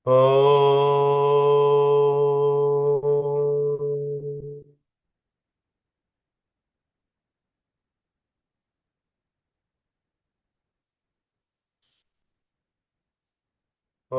Om. Om.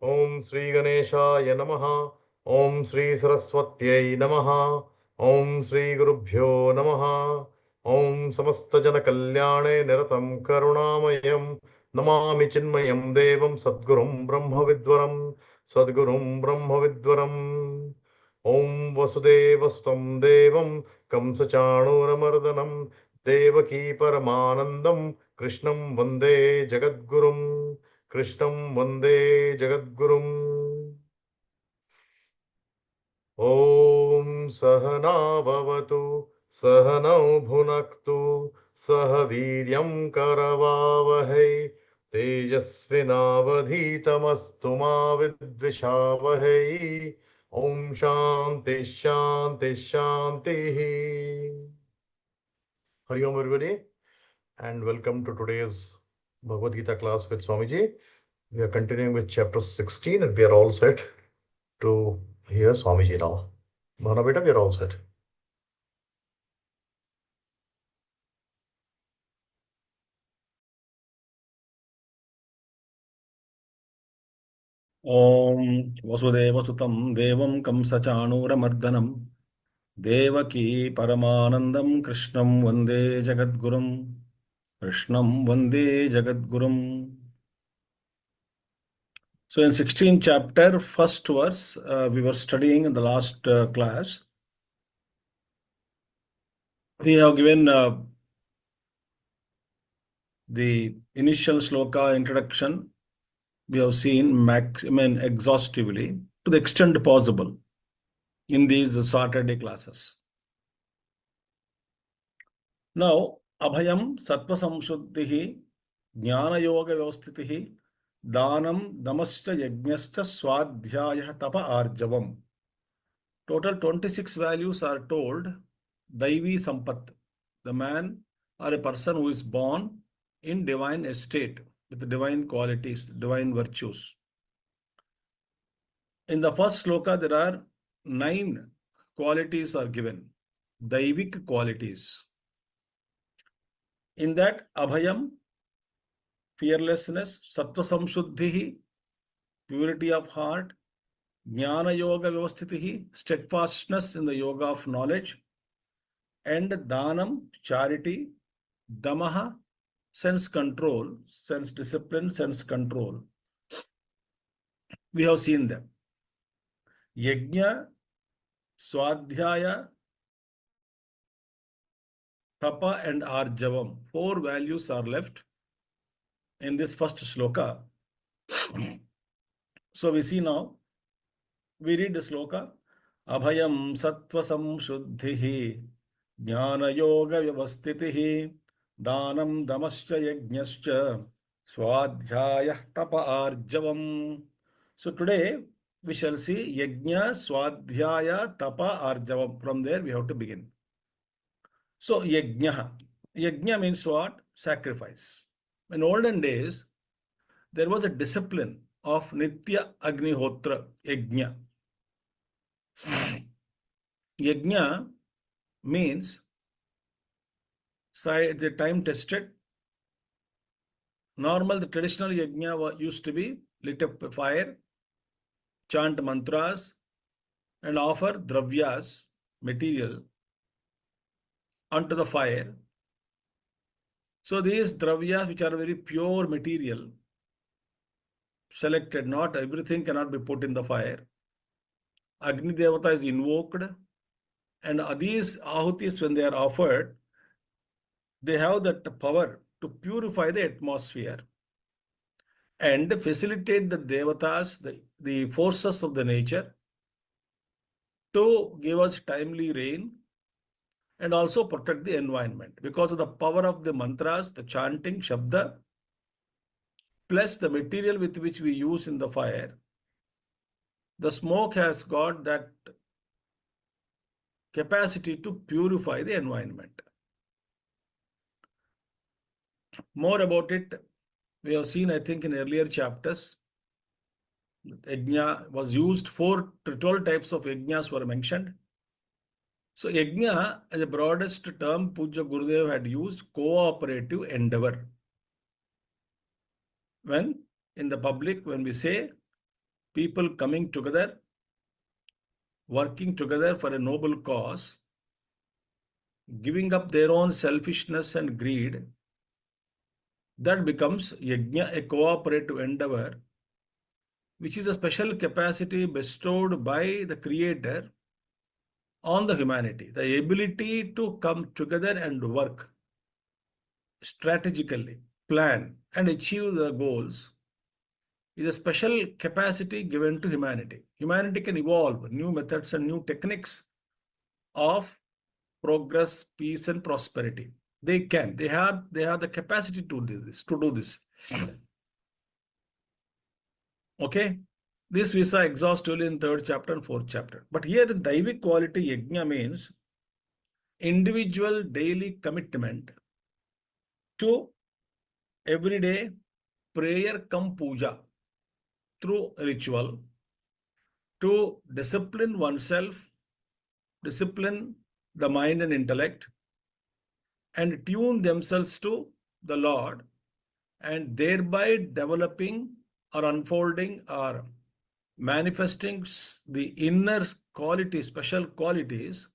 Om Sri Ganeshaya Namaha. Om Sri Saraswatyai Namaha. Om Sri Gurubhyo Namaha. Om Samasta Jana Kalyane Niratam Karunamayam Namami Chinmayam Devam Sadgurum Brahma Vidwaram Sadgurum Brahma Vidwaram. Om Vasudeva Sutam Devam Kamsa Chanuramardanam Devaki Paramanandam Krishnam Vande Jagadgurum. Krishnam Vande Jagadgurum. Om Sahana Bhavatu Sahanau Bhunaktu Sahaviryam Karavavahai Tejasvinavadhitamastu ma vidvishavahai. Om Shanti Shanti Shanti. Hari Om everybody, and welcome to today's Bhagavad Gita class with Swamiji. We are continuing with chapter 16 and we are all set to hear Swamiji now. Bhana beta, we are all set. ॐ वसुदेवसुतं देवं कंसचाणूरमर्दनं देवकी परमानन्दं कृष्णं वन्दे जगद्गुरुं कृष्णं वन्दे जगद्गुरुम्. So in 16th chapter, first verse, we were studying in the last class. We have given the initial shloka introduction. We have seen exhaustively to the extent possible in these Saturday classes. Now, Abhayam Sattva Samshuddhihi Jnana Yoga Vyavastitihi Danam Damascha Yajnascha Swadhyaya Tapa Arjavam. Total 26 values are told. Daivi Sampat, the man or a person who is born in divine estate with divine qualities, divine virtues. In the first sloka, there are 9 qualities are given, Daivik qualities. In that, Abhayam, fearlessness, Sattva Samshuddhihi, purity of heart, Jnana Yoga Vyavastitihi, steadfastness in the yoga of knowledge, and Danam, charity, Damaha, sense control, sense discipline, sense control. We have seen them. Yajna, Swadhyaya, Tapa, and Arjavam. 4 values are left in this first shloka. So we see now, we read the sloka. Abhayam Sattva Samshuddhihi Jnana Yoga Vyavastitihi Danam Damascha Yajnascha Swadhyaya Tapa Arjavam. So today we shall see Yajna, Swadhyaya, Tapa, Arjavam. From there we have to begin. So Yajna. Yajna means what? Sacrifice. In olden days, there was a discipline of Nitya Agnihotra Yajna. Yajna means the time tested. Normal, the traditional yajna used to be lit up a fire, chant mantras, and offer dravyas, material, onto the fire. So these dravyas, which are very pure material, selected, not everything cannot be put in the fire. Agni Devata is invoked, and these ahutis, when they are offered, they have that power to purify the atmosphere and facilitate the devatas, the forces of the nature, to give us timely rain and also protect the environment. Because of the power of the mantras, the chanting, shabda, plus the material with which we use in the fire, the smoke has got that capacity to purify the environment. More about it, we have seen, I think, in earlier chapters. Yajna was used for 12 types of yajnas were mentioned. So yajna, as the broadest term, Puja Gurudev had used cooperative endeavor. When in the public, when we say people coming together, working together for a noble cause, giving up their own selfishness and greed, that becomes yajna, a cooperative endeavor, which is a special capacity bestowed by the Creator on the humanity. The ability to come together and work strategically, plan, and achieve the goals is a special capacity given to humanity. Humanity can evolve new methods and new techniques of progress, peace, and prosperity. They can. They have the capacity to do this. Okay. This we saw exhaustively in 3rd chapter and 4th chapter. But here in Daivic quality, yajna means individual daily commitment to everyday prayer come puja through ritual to discipline oneself, discipline the mind and intellect, and tune themselves to the Lord, and thereby developing or unfolding or manifesting the inner qualities, special qualities,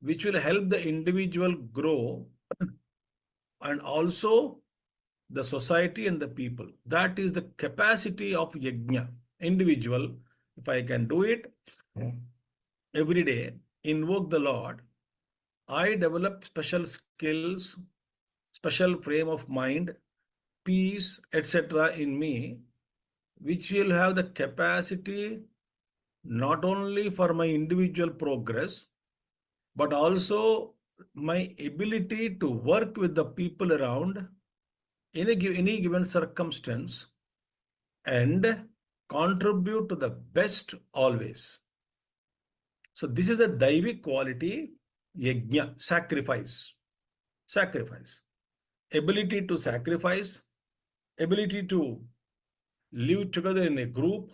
which will help the individual grow and also the society and the people. That is the capacity of yajna. Individual, if I can do it every day, invoke the Lord, I develop special skills, special frame of mind, peace, etc. in me, which will have the capacity not only for my individual progress, but also my ability to work with the people around in any given circumstance and contribute to the best always. So this is a Daivic quality, yajna, sacrifice. Sacrifice. Ability to sacrifice, ability to live together in a group.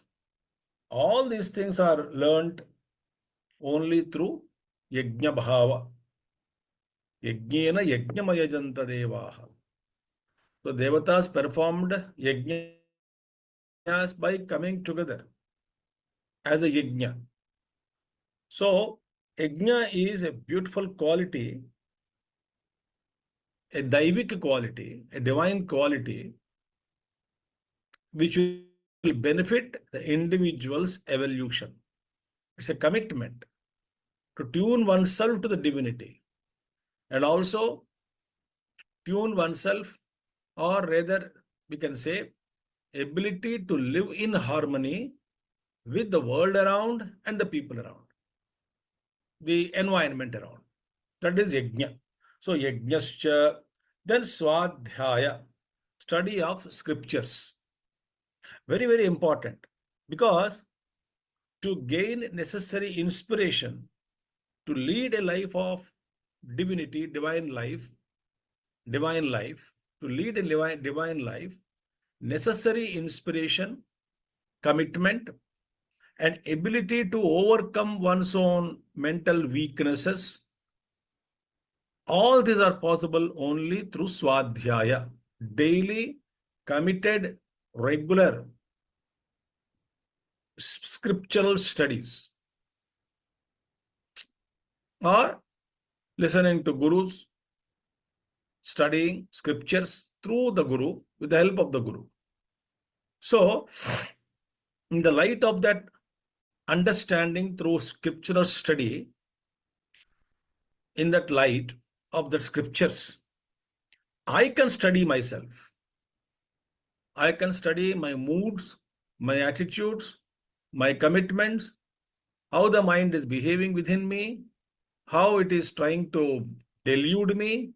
All these things are learned only through yajna bhava. Yajnena yajnamaya janta devaha. So devatas performed yajnas by coming together as a yajna. So yajna is a beautiful quality, a Daivic quality, a divine quality, which will benefit the individual's evolution. It's a commitment to tune oneself to the divinity and also tune oneself, or rather we can say ability to live in harmony with the world around and the people around, the environment around. That is yajna. So yajnascha, then swadhyaya, study of scriptures. Very, very important, because to gain necessary inspiration to lead a life of divinity, divine life, to lead a divine life, necessary inspiration, commitment, and ability to overcome one's own mental weaknesses. All these are possible only through swadhyaya, daily, committed, regular scriptural studies, or listening to gurus, studying scriptures through the guru, with the help of the guru. So, in the light of that understanding through scriptural study, in that light of the scriptures, I can study myself. I can study my moods, my attitudes, my commitments, how the mind is behaving within me, how it is trying to delude me,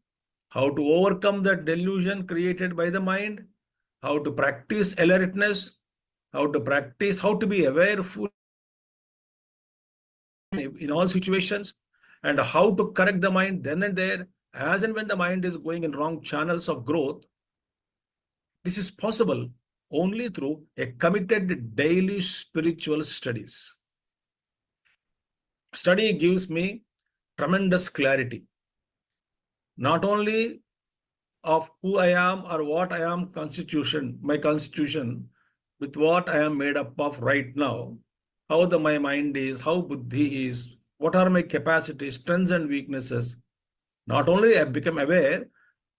how to overcome that delusion created by the mind, how to practice alertness, how to be aware in all situations, and how to correct the mind then and there, as and when the mind is going in wrong channels of growth. This is possible only through a committed daily spiritual studies. Study gives me tremendous clarity, not only of who I am or what I am my constitution, with what I am made up of right now, how my mind is, how buddhi is, what are my capacities, strengths and weaknesses. Not only I become aware,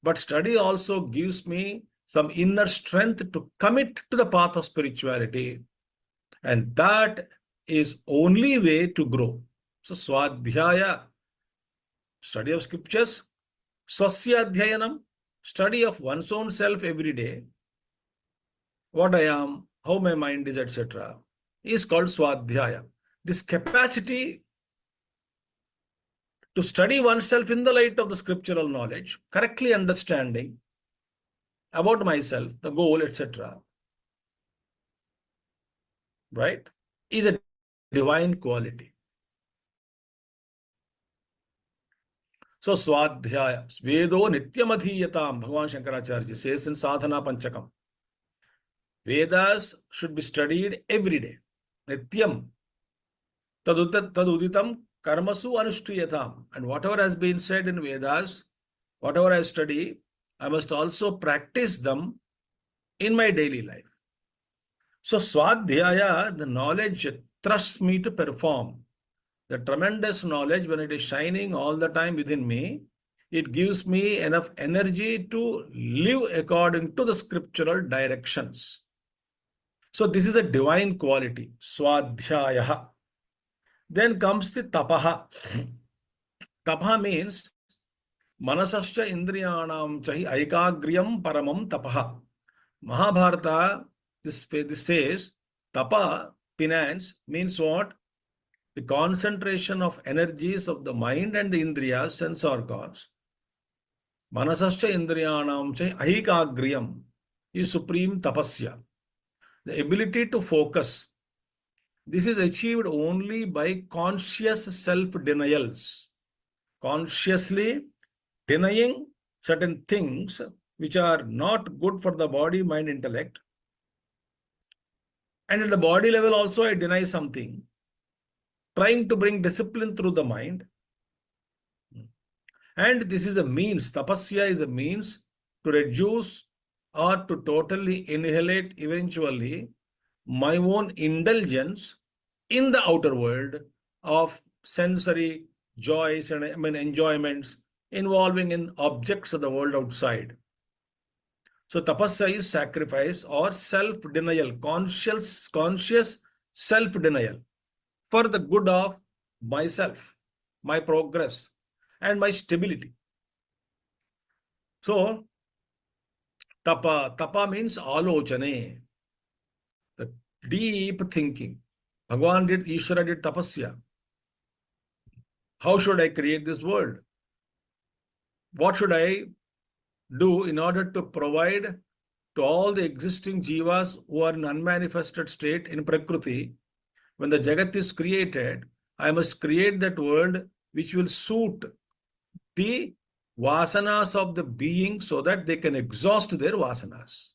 but study also gives me some inner strength to commit to the path of spirituality. And that is only way to grow. So Swadhyaya, study of scriptures, Swasya Adhyayanam, study of one's own self every day, what I am, how my mind is, etc., is called Swadhyaya. This capacity to study oneself in the light of the scriptural knowledge, correctly understanding about myself, the goal, etc., right, is a divine quality. So Swadhyaya, Vedo Nityamadhiyatam, Bhagavan Shankaracharya says in Sadhana Panchakam. Vedas should be studied every day. Nityam taduditam karmasu anushtriyatam. And whatever has been said in Vedas, whatever I study, I must also practice them in my daily life. So Swadhyaya, the knowledge thrusts me to perform. The tremendous knowledge, when it is shining all the time within me, it gives me enough energy to live according to the scriptural directions. So this is a divine quality, Swadhyaya. Then comes the tapaha. Tapaha means manasascha indriyanam chahi aikagryam paramam tapaha. Mahabharata, this says, tapa, penance, means what? The concentration of energies of the mind and the indriyas, sense organs. Manasascha indriyanam chahi aikagryam is supreme tapasya. The ability to focus. This is achieved only by conscious self-denials. Consciously denying certain things which are not good for the body, mind, intellect. And at the body level also I deny something. Trying to bring discipline through the mind. And this is a means, tapasya is a means to reduce or to totally annihilate eventually my own indulgence in the outer world of sensory joys and enjoyments involving in objects of the world outside. So tapasya is sacrifice or self-denial, conscious self-denial for the good of myself, my progress, and my stability. So tapa means alochane, the deep thinking. Ishvara did tapasya. How should I create this world? What should I do in order to provide to all the existing jivas who are in unmanifested state in Prakriti? When the Jagat is created, I must create that world which will suit the vasanas of the being so that they can exhaust their vasanas.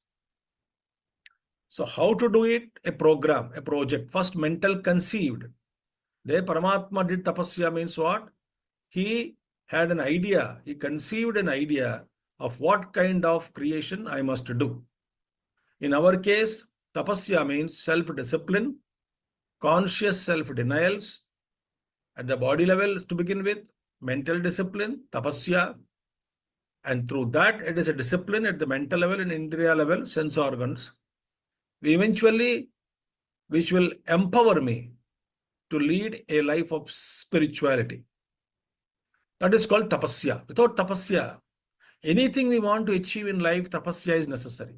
So how to do it? A program, a project. First, mental conceived. There Paramatma did tapasya means what? He had an idea. He conceived an idea of what kind of creation I must do. In our case, tapasya means self-discipline, conscious self-denials at the body level to begin with, mental discipline, tapasya, and through that it is a discipline at the mental level and indriya level, sense organs, eventually which will empower me to lead a life of spirituality. That is called tapasya. Without tapasya, anything we want to achieve in life, tapasya is necessary.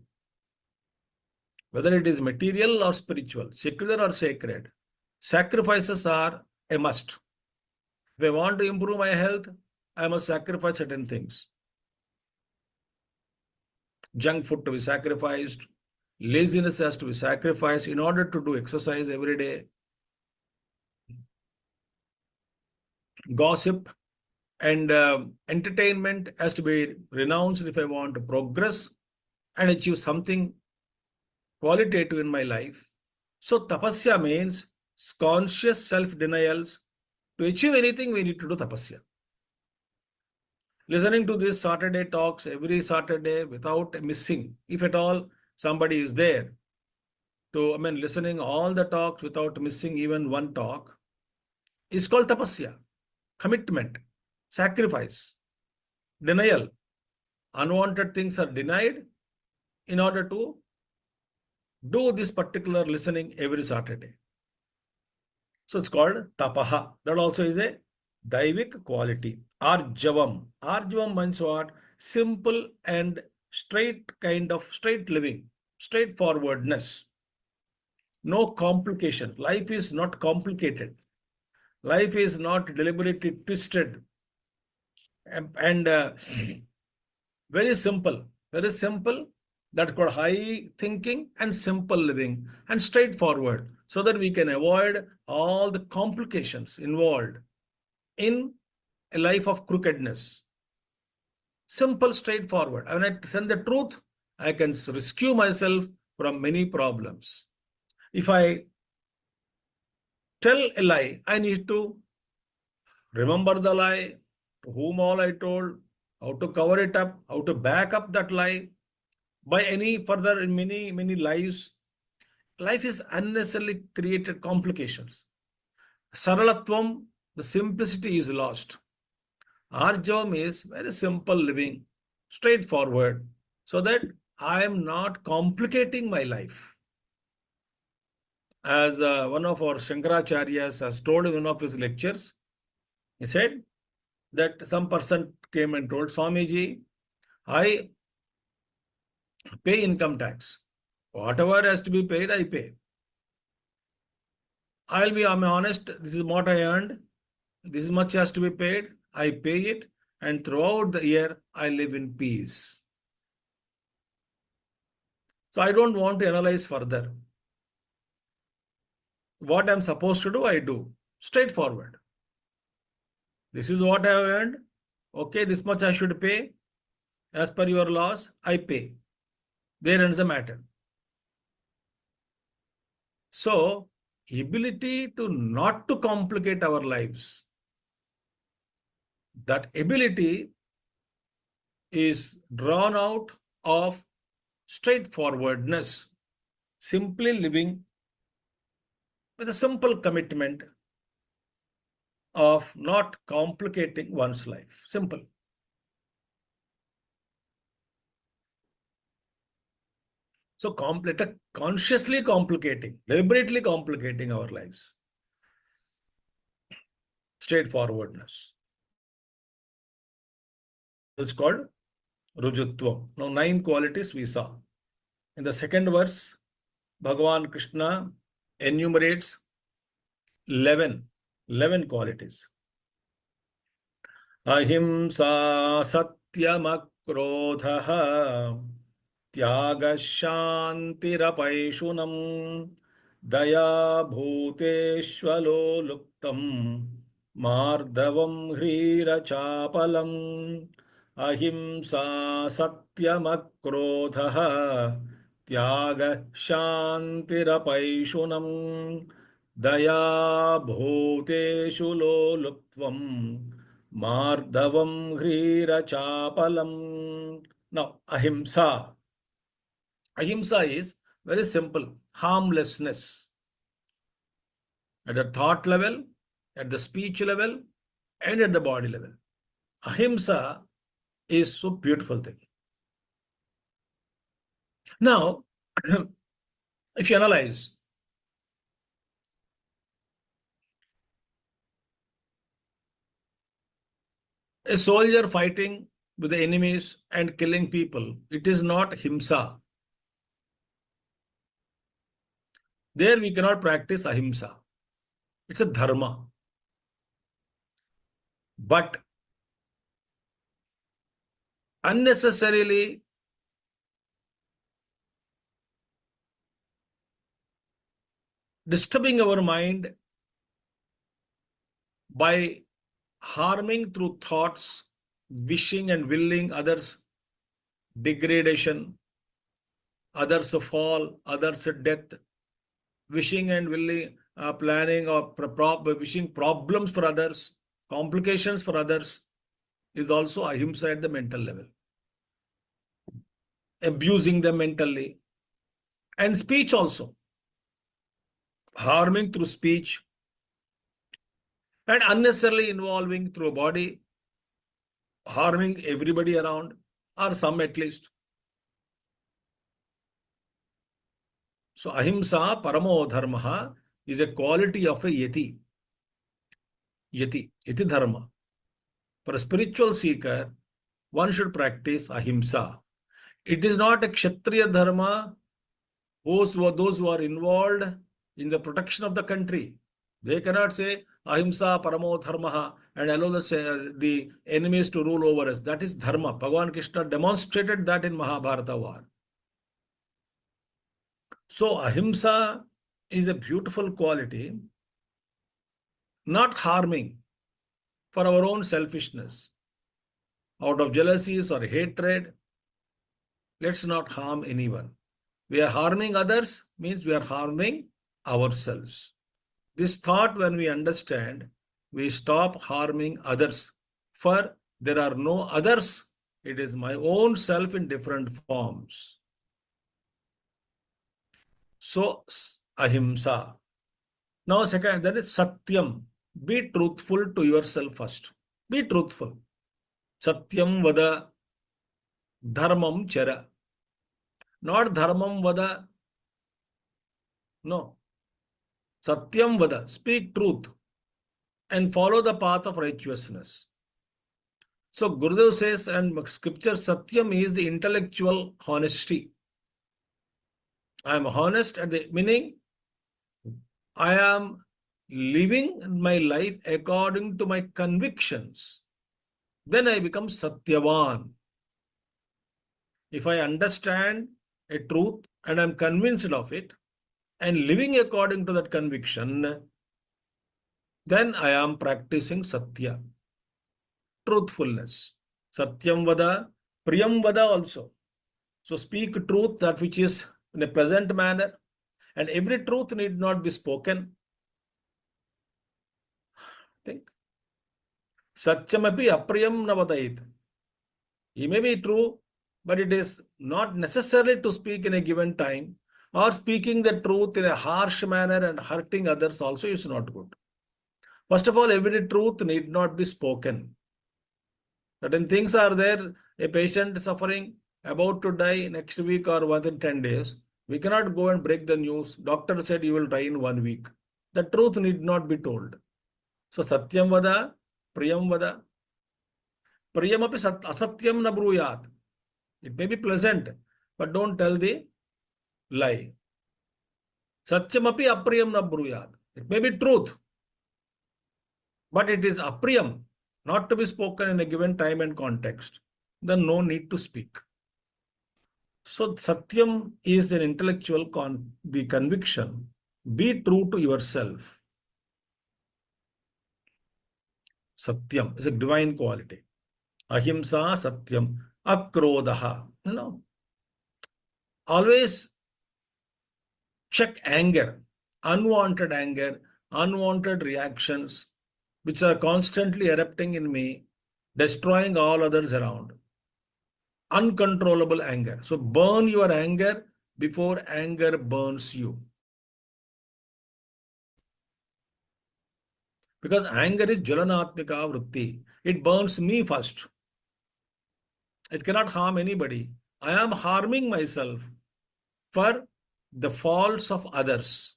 Whether it is material or spiritual, secular or sacred, sacrifices are a must. If I want to improve my health, I must sacrifice certain things. Junk food to be sacrificed, laziness has to be sacrificed in order to do exercise every day. Gossip, And entertainment has to be renounced if I want to progress and achieve something qualitative in my life. So tapasya means conscious self-denials. To achieve anything, we need to do tapasya. Listening to these Saturday talks every Saturday without missing, if at all somebody is there, listening all the talks without missing even one talk is called tapasya. Commitment, sacrifice, denial. Unwanted things are denied in order to do this particular listening every Saturday. So it's called tapaha. That also is a daivik quality. Arjavam. Arjavam means what? Simple and straight kind of straight living, straightforwardness. No complication. Life is not complicated. Life is not deliberately twisted and very simple. Very simple. That's called high thinking and simple living and straightforward so that we can avoid all the complications involved in a life of crookedness. Simple, straightforward. When I send the truth, I can rescue myself from many problems. If I tell a lie, I need to remember the lie, to whom all I told, how to cover it up, how to back up that lie by any further many lies. Life is unnecessarily created complications. Saralatvam, the simplicity is lost. Arjavam is very simple living, straightforward, so that I am not complicating my life. As one of our Shankaracharyas has told in one of his lectures, he said that some person came and told Swamiji, I pay income tax. Whatever has to be paid, I pay. I'm honest, this is what I earned. This much has to be paid. I pay it. And throughout the year, I live in peace. So I don't want to analyze further. What I'm supposed to do, I do. Straightforward. This is what I have earned. Okay, this much I should pay. As per your laws, I pay. There ends the matter. So, ability to not to complicate our lives, that ability is drawn out of straightforwardness, simply living with a simple commitment of not complicating one's life. Simple. So consciously complicating, deliberately complicating our lives. Straightforwardness. It's called Rujutvam. Now 9 qualities we saw. In the second verse, Bhagavan Krishna enumerates 11 qualities. Ahimsa satyamakrotha त्यागशान्तिरपैशुनम् दया भूतेष्वलो लुप्तम् मार्दवम् ह्रीरचापलम् अहिंसा सत्यमक्रोधः त्यागशान्तिरपैशुनम् दया भूतेषु लोलुप्त्वम् मार्दवम् ह्रीरचापलम्. Now, ahimsa. Ahimsa is very simple, harmlessness. At the thought level, at the speech level, and at the body level. Ahimsa is so beautiful thing. Now, if you analyze, a soldier fighting with the enemies and killing people, it is not himsa. There we cannot practice ahimsa. It's a dharma. But unnecessarily disturbing our mind by harming through thoughts, wishing and willing others degradation, others fall, others death, wishing and willing, planning or wishing problems for others, complications for others is also ahimsa at the mental level. Abusing them mentally, and speech also, harming through speech, and unnecessarily involving through a body, harming everybody around, or some at least. So ahimsa paramo dharma is a quality of a yati. Yati dharma. For a spiritual seeker, one should practice ahimsa. It is not a kshatriya dharma. Those who are involved in the protection of the country, they cannot say ahimsa paramo dharma and allow the enemies to rule over us. That is dharma. Bhagavan Krishna demonstrated that in Mahabharata war. So ahimsa is a beautiful quality, not harming for our own selfishness. Out of jealousies or hatred, let's not harm anyone. We are harming others means we are harming ourselves. This thought, when we understand, we stop harming others. For there are no others. It is my own self in different forms. So, ahimsa. Now, second, that is satyam. Be truthful to yourself first. Be truthful. Satyam vada dharmam chara. Not dharmam vada. No. Satyam vada. Speak truth and follow the path of righteousness. So Gurudev says, and scripture, Satyam is the intellectual honesty. I am honest at the meaning I am living my life according to my convictions. Then I become Satyavan. If I understand a truth and I am convinced of it and living according to that conviction, then I am practicing Satya. Truthfulness. Satyam vada, priyam vada also. So speak truth, that which is in a pleasant manner, and every truth need not be spoken. Think. Satyamapi apriyam navadait. It may be true, but it is not necessary to speak in a given time, or speaking the truth in a harsh manner and hurting others also is not good. First of all, every truth need not be spoken. Certain things are there, a patient suffering, about to die next week or within 10 days. We cannot go and break the news. Doctor said you will die in 1 week. The truth need not be told. So satyam vada, priyam vada. Priyam api asatyam na bruyat. It may be pleasant, but don't tell the lie. Satyam api apriyam na bruyat. It may be truth, but it is apriyam, not to be spoken in a given time and context. Then no need to speak. So Satyam is an intellectual the conviction. Be true to yourself. Satyam is a divine quality. Ahimsa Satyam. Akrodaha. Always check anger, unwanted reactions, which are constantly erupting in me, destroying all others around. Uncontrollable anger. So burn your anger before anger burns you. Because anger is jalanatmika vritti. It burns me first. It cannot harm anybody. I am harming myself for the faults of others.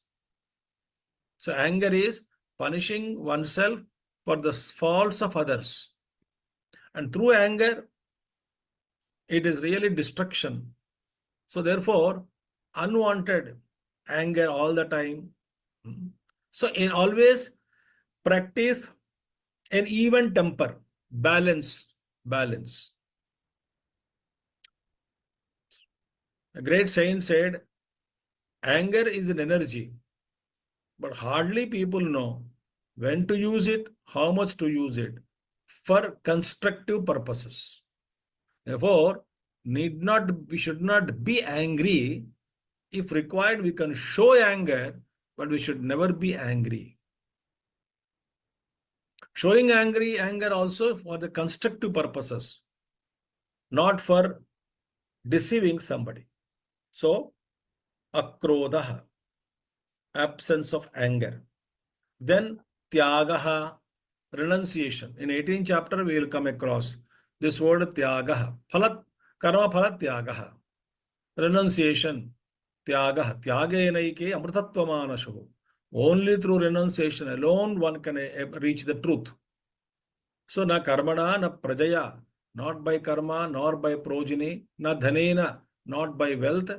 So anger is punishing oneself for the faults of others. And through anger, it is really destruction. So therefore, unwanted anger all the time. So always practice an even temper, balance. A great saint said, anger is an energy, but hardly people know when to use it, how much to use it. for constructive purposes. Therefore, we should not be angry. If required, we can show anger, but we should never be angry. Showing anger also for the constructive purposes, not for deceiving somebody. So, akrodaha, absence of anger. Then tyagaha, renunciation. In 18th chapter, we will come across this word tyagaha. Phalat, karma phalat tyagaha. Renunciation, tyagaha. Tyagaenaike amrtatvamanashu. Only through renunciation alone one can reach the truth. So na karmana, na prajaya, not by karma, nor by progeny, na dhanena, not by wealth,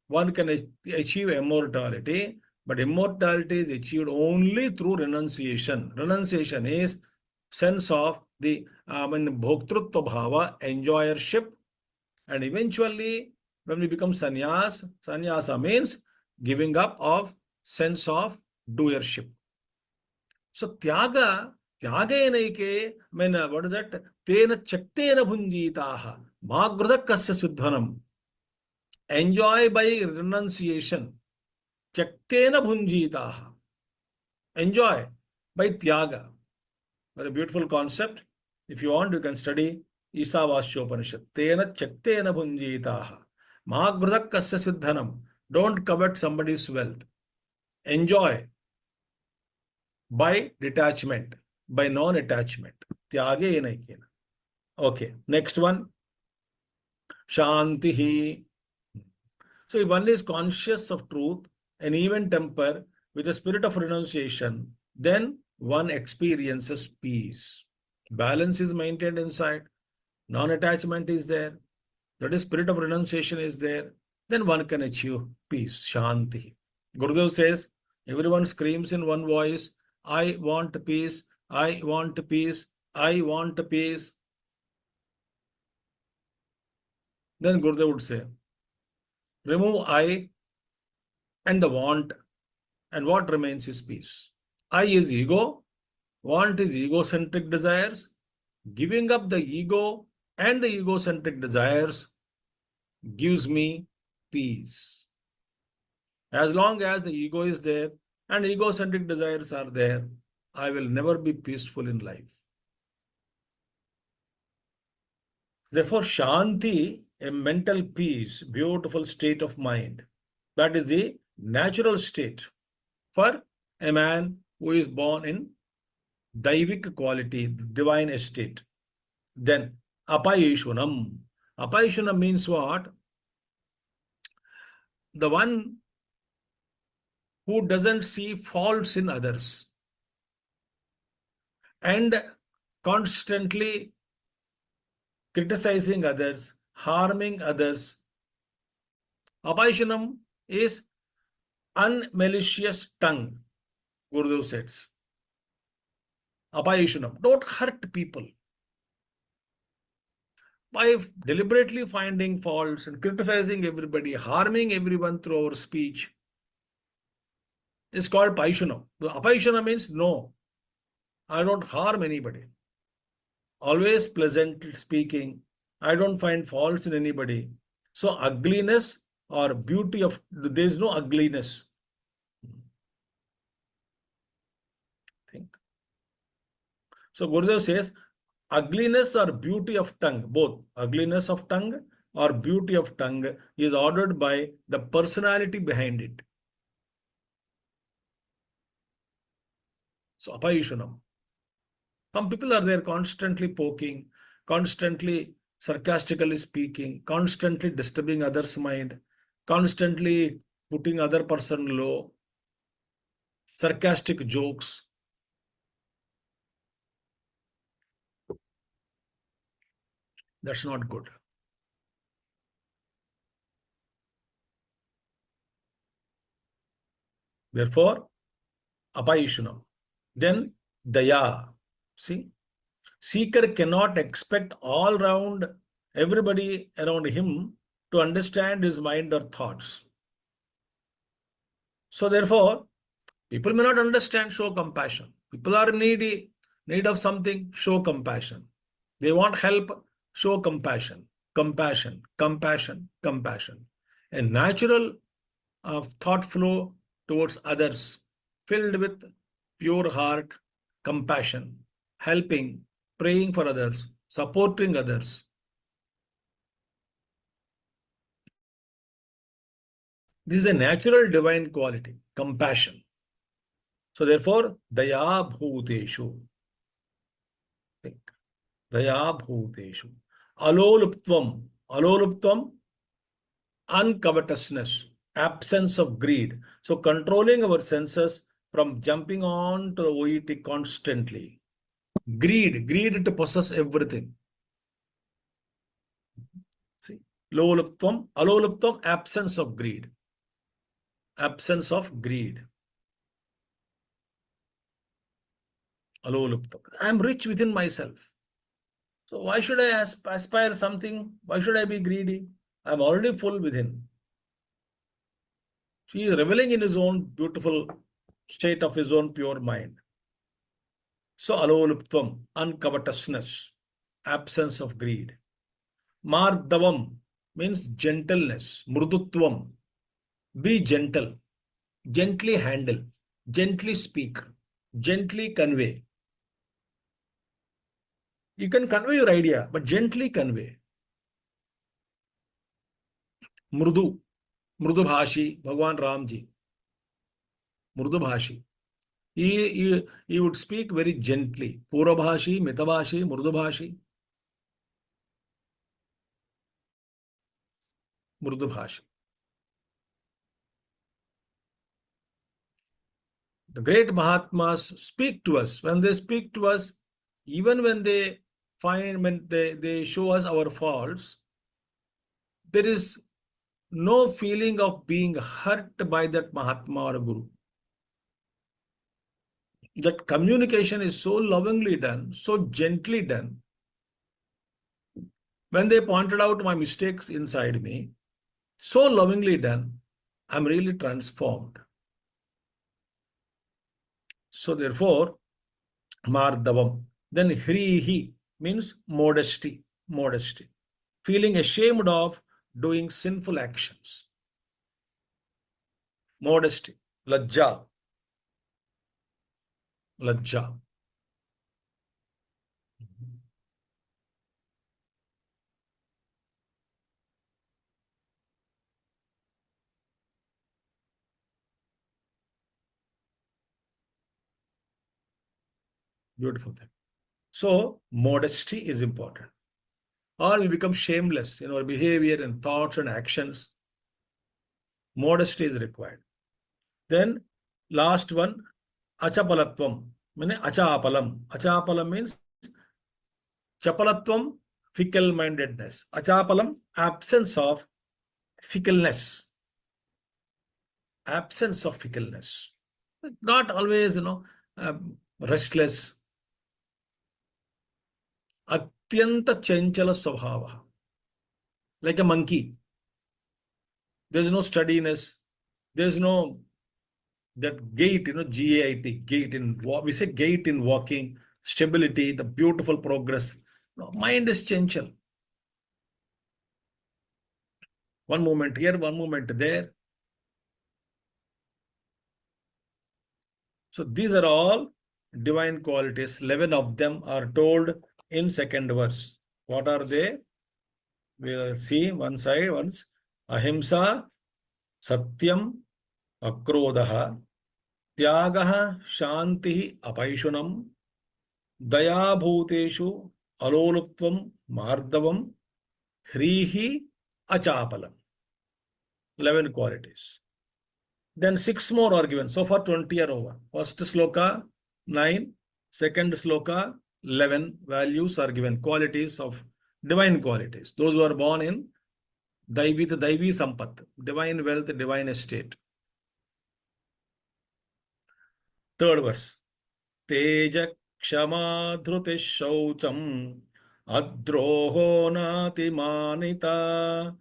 one can achieve immortality. But immortality is achieved only through renunciation. Renunciation is sense of the bhoktrutva bhava, enjoyership, and eventually when we become sannyasa means giving up of sense of doership. So त्यागेनैके, what is that? तेन चक्तेन भुञ्जीताः मागृधः कस्य सुध्वनम्. Enjoy by renunciation. Chaktena bhunjitaha. Enjoy by tyaga. Very beautiful concept. If you want, you can study Isavasyopanishad. Tena chaktena bhunjitaha. Magrudhak kasya siddhanam. Don't covet somebody's wealth. Enjoy by detachment, by non-attachment. Tyage enaikena. Okay, next one. Shantihi. So if one is conscious of truth and even temper with a spirit of renunciation, then one experiences peace. Balance is maintained inside. Non-attachment is there. That is, spirit of renunciation is there. Then one can achieve peace. Shanti. Gurudev says, everyone screams in one voice, I want peace, I want peace, I want peace. Then Gurudev would say, remove I and the want, and what remains is peace. I is ego, want is egocentric desires. Giving up the ego and the egocentric desires gives me peace. As long as the ego is there and egocentric desires are there, I will never be peaceful in life. Therefore, Shanti, a mental peace, beautiful state of mind, that is the natural state for a man who is born in Daivik quality, divine estate. Then, Apayishunam. Apayishunam means what? The one who doesn't see faults in others and constantly criticizing others, harming others. Apayishanam is unmalicious tongue, Gurudev says. Apayishanam. Don't hurt people. By deliberately finding faults and criticizing everybody, harming everyone through our speech, is called Paishana. Apaishana means no, I don't harm anybody. Always pleasant speaking. I don't find faults in anybody. So ugliness or beauty of, there is no ugliness. Think. So Gurudev says, ugliness or beauty of tongue, both ugliness of tongue or beauty of tongue is ordered by the personality behind it. So Apayishanam. Some people are there constantly poking, constantly sarcastically speaking, constantly disturbing others' mind, constantly putting other person low, sarcastic jokes. That's not good. Therefore, Apayishanam. Then Daya. See, seeker cannot expect all round everybody around him to understand his mind or thoughts. So therefore, people may not understand, show compassion. People are needy. Need of something, show compassion. They want help, show compassion. Compassion, compassion, compassion. A natural thought flow towards others, filled with pure heart, compassion, helping, praying for others, supporting others. This is a natural divine quality, compassion. So therefore, daya bhuteshu. Think. Daya bhuteshu. Aloluptvam. Aloluptvam, uncovetousness, absence of greed. So controlling our senses from jumping on to the OET constantly. Greed to possess everything. See, loluptvam, aloluptvam, absence of greed. Absence of greed. Aloluptvam. I am rich within myself. So why should I aspire something? Why should I be greedy? I am already full within. He is reveling in his own beautiful state of his own pure mind. So aloluptvam, uncovetousness, absence of greed. Mardavam means gentleness. Mrudutvam, be gentle, gently handle, gently speak, gently convey. You can convey your idea, but gently convey. Mrudu, Mrudubhashi, Bhagwan Ramji, Mrudubhashi. He would speak very gently. Purabhashi, Mitabhashi, Mrudubhashi, Mrudubhashi. The great Mahatmas speak to us. When they speak to us, even when they they show us our faults, there is no feeling of being hurt by that Mahatma or Guru. That communication is so lovingly done, so gently done. When they pointed out my mistakes inside me, so lovingly done, I'm really transformed. So therefore, Mardavam. Then Hrihi means modesty. Modesty. Feeling ashamed of doing sinful actions. Modesty. Lajja. Lajja. Beautiful thing. So modesty is important. Or we become shameless in our behavior and thoughts and actions. Modesty is required. Then last one, achapalatvam. Meaning achapalam. Achapalam means chapalatvam, fickle-mindedness. Achapalam, absence of fickleness. Absence of fickleness. Not always, restless. Atyanta chanchala swabhava. Like a monkey. There's no steadiness. There's no that gait, G-A-I-T, gait in we say gait in walking, stability, the beautiful progress. No, mind is chanchal. One moment here, one moment there. So these are all divine qualities. 11 of them are told in second verse. What are they? We'll see one side once. Ahimsa, Satyam, Akrodaha, Tyagaha, Shanti, Apaishunam, Daya Bhuteshu, Aloluptvam, Mardavam, Hrihi, Achapalam. 11 qualities. Then 6 more are given. So far 20 are over. First sloka 9, second sloka 11 values are given. Qualities of divine qualities. Those who are born in Daivi Sampat, divine wealth, divine estate. Third verse. Teja Kshama Dhruti Shaucham Adroho Nati Manita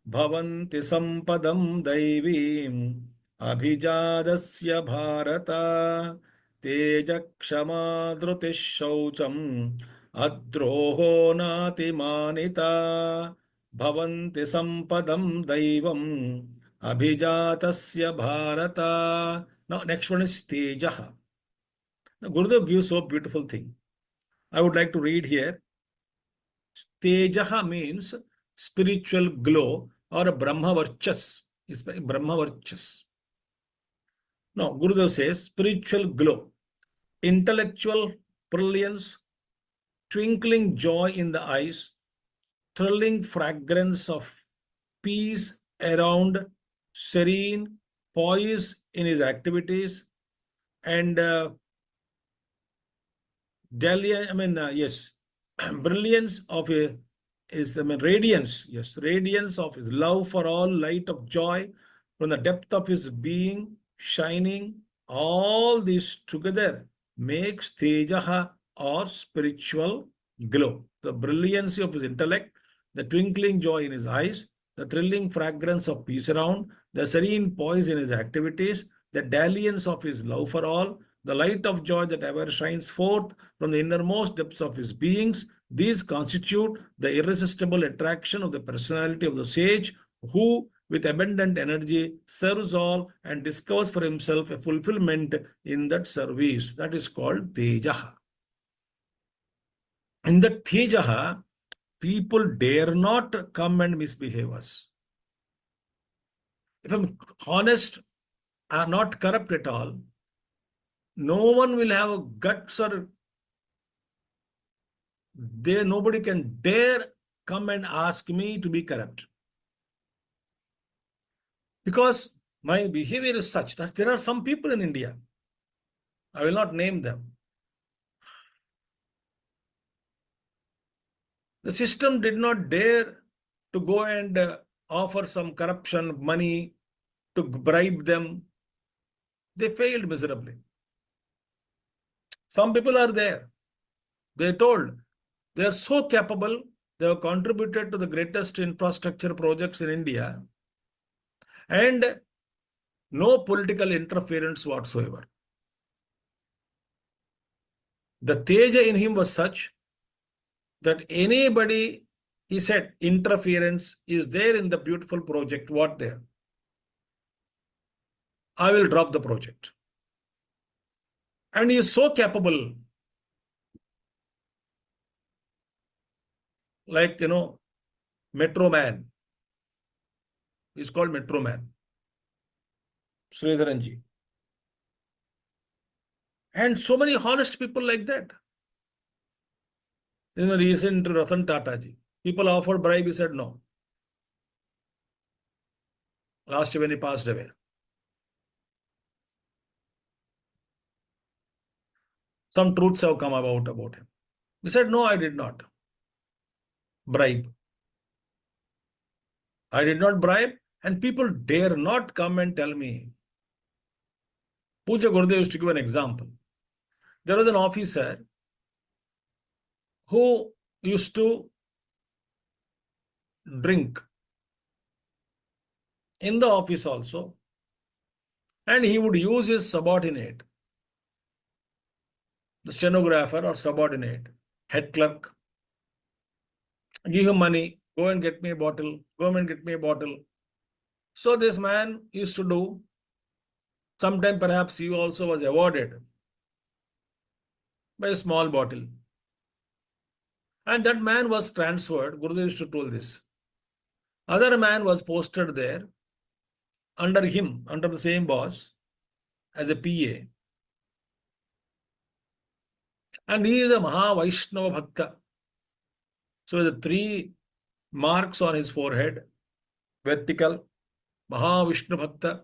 Bhavanti Sampadam Daivim Abhijadasya Bharata तेज क्षमा धृतिः शौचम् अद्रोहो नातिमानिता भवन्ति सम्पदं दैवम् अभिजातस्य Bharat. Now next one is Tejaha. Now Gurudev gives so beautiful thing. I would like to read here. Tejaha means spiritual glow or a Brahma Varchas. It's Brahma Varchas. Now Gurudev says spiritual glow, intellectual brilliance, twinkling joy in the eyes, thrilling fragrance of peace around, serene poise in his activities, and yes, brilliance of radiance, yes, radiance of his love for all, light of joy from the depth of his being, shining. All these together makes Tejaha or spiritual glow. The brilliancy of his intellect, the twinkling joy in his eyes, the thrilling fragrance of peace around, the serene poise in his activities, the dalliance of his love for all, the light of joy that ever shines forth from the innermost depths of his beings. These constitute the irresistible attraction of the personality of the sage who, with abundant energy, serves all and discovers for himself a fulfillment in that service. That is called Tejaha. In that Tejaha, people dare not come and misbehave us. If I'm honest, are not corrupt at all, no one will have guts or nobody can dare come and ask me to be corrupt. Because my behavior is such that there are some people in India, I will not name them. The system did not dare to go and offer some corruption money to bribe them. They failed miserably. Some people are there. They told they are so capable, they have contributed to the greatest infrastructure projects in India, and no political interference whatsoever. The Teja in him was such that anybody, he said, interference is there in the beautiful project, what there? I will drop the project. And he is so capable, like, Metro Man. He's called Metro Man. Sridharanji. And so many honest people like that. In the recent Ratan Tata ji, people offered bribe, he said no. Last year when he passed away. Some truths have come about him. He said, no, I did not bribe. I did not bribe, and people dare not come and tell me. Puja Gurudev used to give an example. There was an officer who used to drink in the office also, and he would use his subordinate, the stenographer or subordinate, head clerk, give him money, go and get me a bottle, go and get me a bottle. So this man used to do. Sometime perhaps he also was awarded by a small bottle. And that man was transferred. Gurudev used to tell this. Other man was posted there under him, under the same boss, as a PA. And he is a Maha Vaishnava Bhakta. So the 3 marks on his forehead, vertical, Maha Vishnu Bhakta,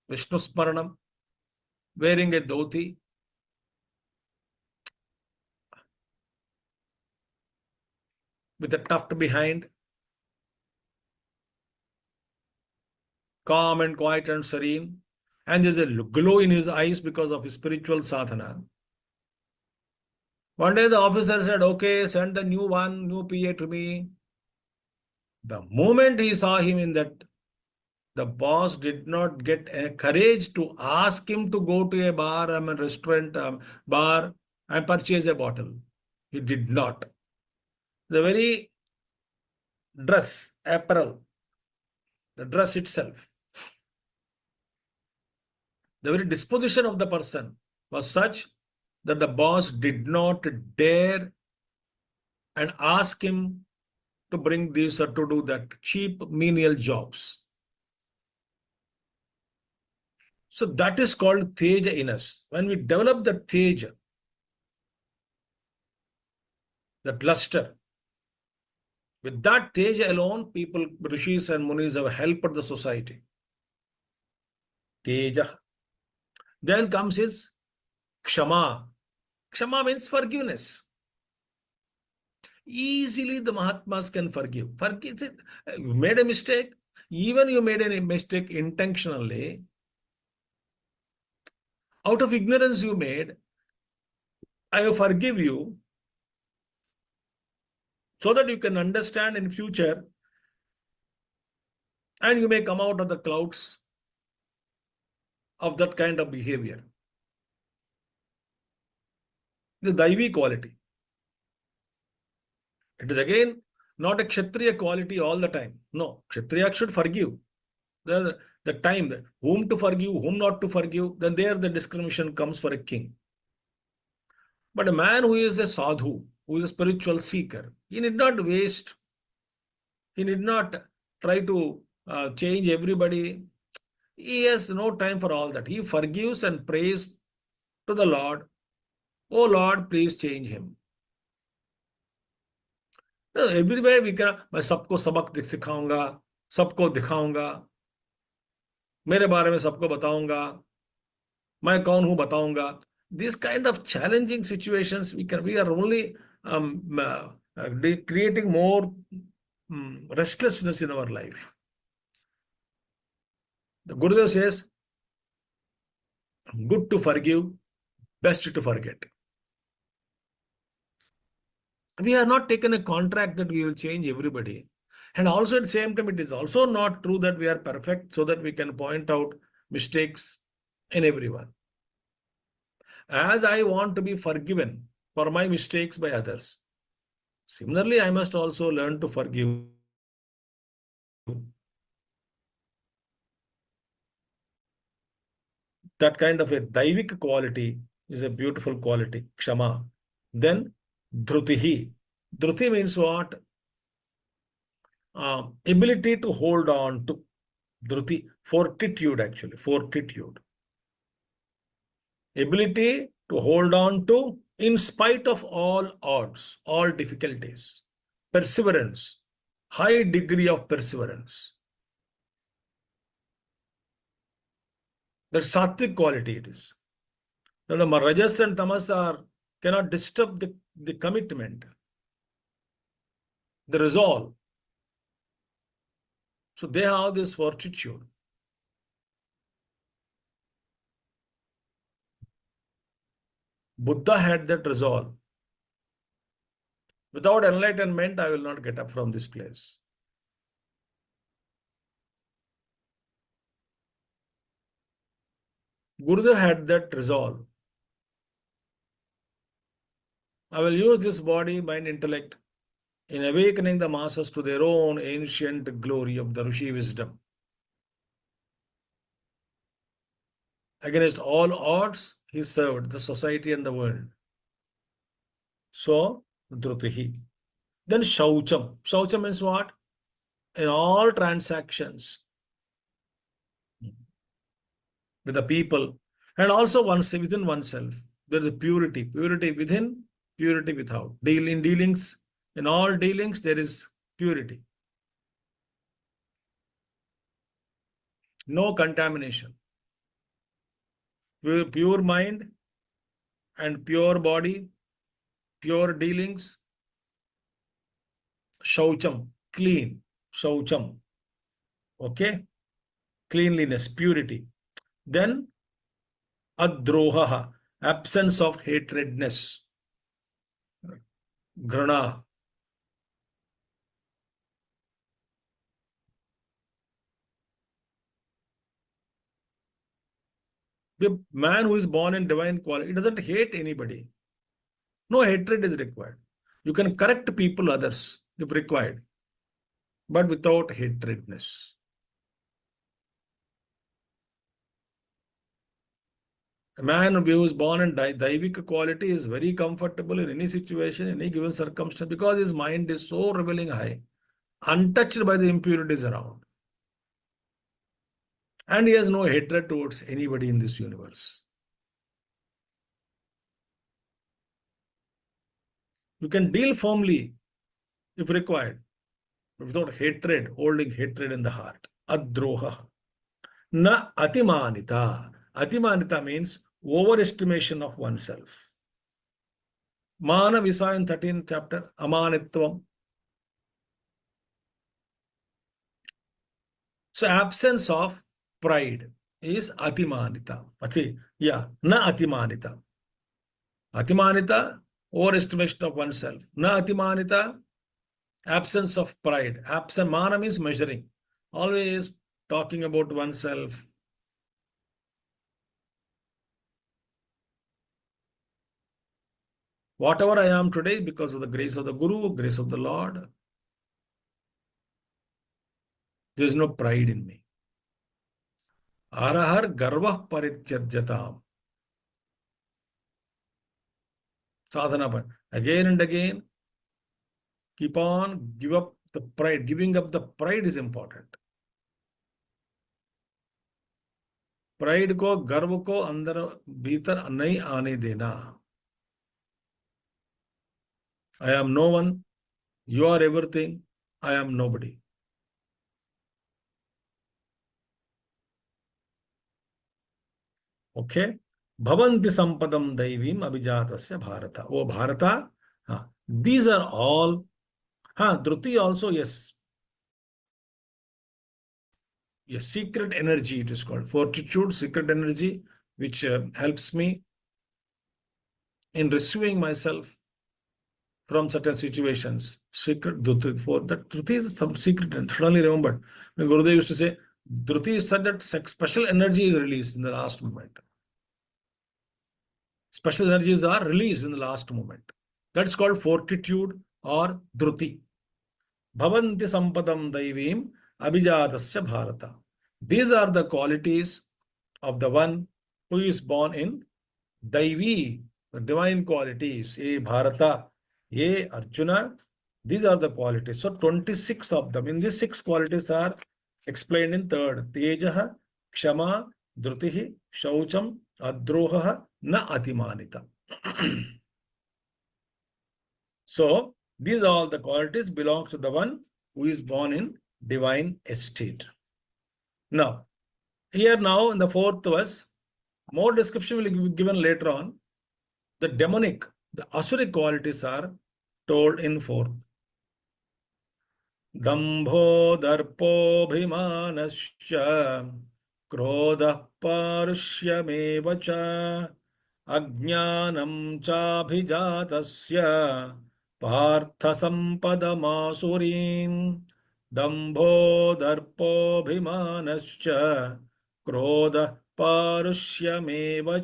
Vishnu Smaranam, wearing a dhoti, with a tuft behind, calm and quiet and serene, and there's a glow in his eyes because of his spiritual sadhana. One day the officer said, okay, send the new PA to me. The moment he saw him in that The boss did not get a courage to ask him to go to a bar, restaurant, bar, and purchase a bottle. He did not. The very dress, apparel, the dress itself, the very disposition of the person was such that the boss did not dare and ask him to bring this or to do that cheap menial jobs. So that is called Teja in us. When we develop that Teja, that luster, with that Teja alone, people, Rishis and Munis have helped the society. Teja. Then comes his Kshama. Kshama means forgiveness. Easily the Mahatmas can forgive. Forgive it. You made a mistake. Even you made a mistake intentionally. Out of ignorance you made, I forgive you so that you can understand in future and you may come out of the clouds of that kind of behavior. The Daivi quality. It is again not a Kshatriya quality all the time. No, Kshatriya should forgive. The time, whom to forgive, whom not to forgive, then there the discrimination comes for a king. But a man who is a sadhu, who is a spiritual seeker, he need not waste, he need not try to change everybody. He has no time for all that. He forgives and prays to the Lord. Oh Lord, please change him. Everywhere we can, मैं सबको सबक सिखाऊंगा, सबको दिखाऊंगा, मेरे बारे में सबको बताऊंगा, मैं कौन हूं बताऊंगा. These kind of challenging situations we are only creating more restlessness in our life. The Gurudev says, good to forgive, best to forget. We have not taken a contract that we will change everybody. And also at the same time, it is also not true that we are perfect so that we can point out mistakes in everyone. As I want to be forgiven for my mistakes by others, similarly, I must also learn to forgive. That kind of a daivik quality is a beautiful quality, kshama. Then dhrutihi. Dhruti means what? Ability to hold on to. Dhruti, fortitude actually, fortitude. Ability to hold on to in spite of all odds, all difficulties. Perseverance, high degree of perseverance. That sattvic quality it is. Now the rajas and tamas cannot disturb the commitment, the resolve. So they have this fortitude. Buddha had that resolve. Without enlightenment, I will not get up from this place. Gurudev had that resolve. I will use this body, mind, intellect in awakening the masses to their own ancient glory of the Rishi wisdom. Against all odds, he served the society and the world. So, Dhrutihi. Then Shaucham. Shaucham means what? In all transactions with the people and also within oneself, there is a purity. Purity within, purity without. In all dealings, there is purity. No contamination. Pure mind and pure body, pure dealings. Shaucham, clean. Shaucham. Okay? Cleanliness, purity. Then adroha, absence of hatredness. Grana. The man who is born in divine quality doesn't hate anybody. No hatred is required. You can correct people, others, if required, but without hatredness. A man who is born in Daivika quality is very comfortable in any situation, any given circumstance, because his mind is so reveling high, untouched by the impurities around. And he has no hatred towards anybody in this universe. You can deal firmly if required, but without hatred, holding hatred in the heart. Adroha. Na atimanita. Atimanita means overestimation of oneself. Mana Visa in 13th chapter, Amanitvam. So absence of pride is atimanita. Na atimanita. Atimanita, overestimation of oneself. Na atimanita, absence of pride. Absent mana means measuring. Always talking about oneself. Whatever I am today, because of the grace of the Guru, grace of the Lord, there is no pride in me. Arahar garvah parityarjatam. Sadhana. Again and again, keep on, give up the pride. Giving up the pride is important. Pride को, गर्व को अंदर भीतर नहीं आने देना. I am no one, you are everything, I am nobody. Okay? Bhavanti sampadam daivim abhijatasya bharata. Oh Bharata, these are all, Dhruti also, yes. A secret energy, it is called. Fortitude, secret energy, which helps me in receiving myself from certain situations. Secret Dhruti. For that, Dhruti is some secret. And suddenly remembered. When Gurudev used to say, Dhruti is such that special energy is released in the last moment. Special energies are released in the last moment. That's called fortitude or Dhruti. Bhavanti sampadam daivim abhijatasya bharata. These are the qualities of the one who is born in Daivi, the divine qualities. Ye Bharata, ye Arjuna, these are the qualities. So 26 of them. In these 6 qualities are explained in third. Tejaha, Kshama, Dhrutihi, Shaucham, Adroha, Na Atimanita. So these all the qualities belongs to the one who is born in divine estate. Now, here now in the 4th verse, more description will be given later on. The demonic, the asuric qualities are told in 4th. Dambho darpo bhimanasya krodha parushyameva ajnanam chabhijatasya partha sampadamasurim. Dambho darpo bhimanasya krodha parushyameva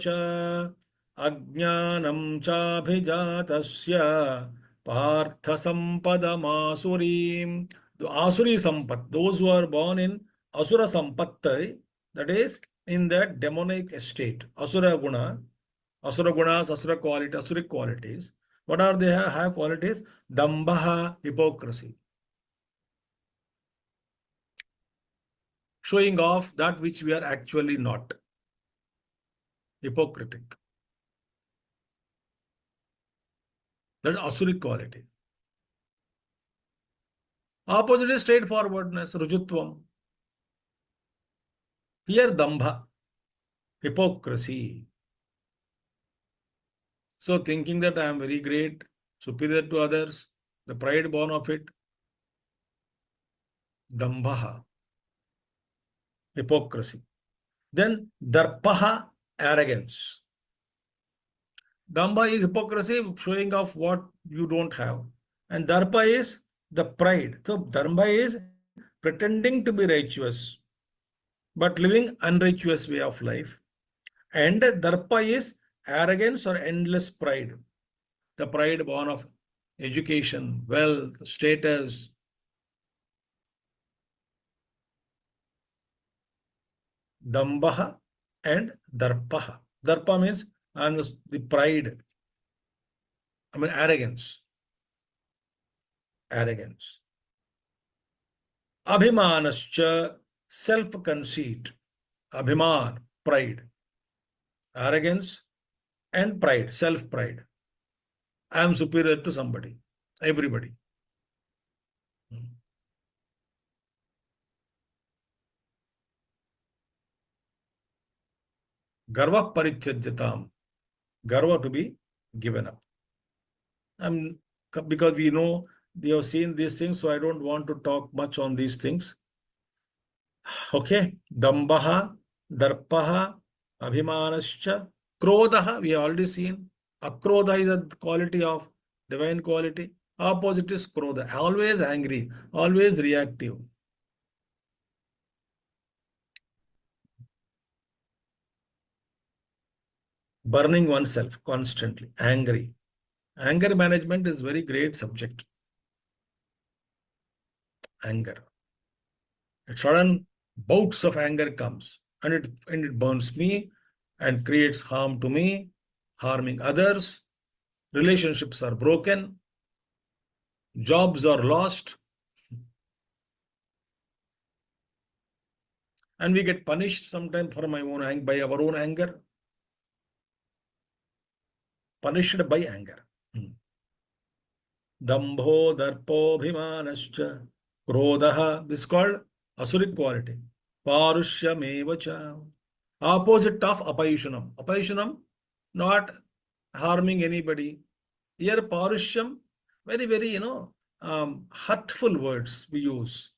ajnanam chabhijatasya partha sampadamasurim. The Asuri Sampat, those who are born in Asura Sampatta, that is in that demonic estate, Asura Gunas, Asura quality, Asuric qualities. What are they have qualities? Dambaha, hypocrisy. Showing off that which we are actually not. Hypocritic. That's Asuric quality. Opposite is straightforwardness, Rujutvam. Here Dambha, hypocrisy. So thinking that I am very great, superior to others, the pride born of it, Dambha, hypocrisy. Then Darpaha, arrogance. Dambha is hypocrisy, showing off what you don't have. And Darpa is the pride. So Dharma is pretending to be righteous, but living unrighteous way of life. And darpa is arrogance or endless pride. The pride born of education, wealth, status. Dambaha and darpaha. Darpa means and the pride. I mean arrogance. Arrogance. Abhimanascha, self-conceit. Abhiman, pride. Arrogance and pride, self-pride. I am superior to somebody, everybody. Garva parichyajatam. Garva to be given up. I'm, because we know they have seen these things, so I don't want to talk much on these things. Okay. Dambaha, darpaha, abhimanascha, krodha, we have already seen. Akrodha is a quality of divine quality. Opposite is krodha, always angry, always reactive. Burning oneself constantly, angry. Anger management is very great subject. Anger. Sudden bouts of anger comes and it burns me and creates harm to me, harming others. Relationships are broken, jobs are lost, and we get punished sometimes for my own by our own anger, punished by anger. Dambho darpobhimanascha krodha. This is called asuric quality. Parushyameva. Opposite of apayushanam. Apayushanam, not harming anybody. Here, parushyam, very, very, hurtful words we use.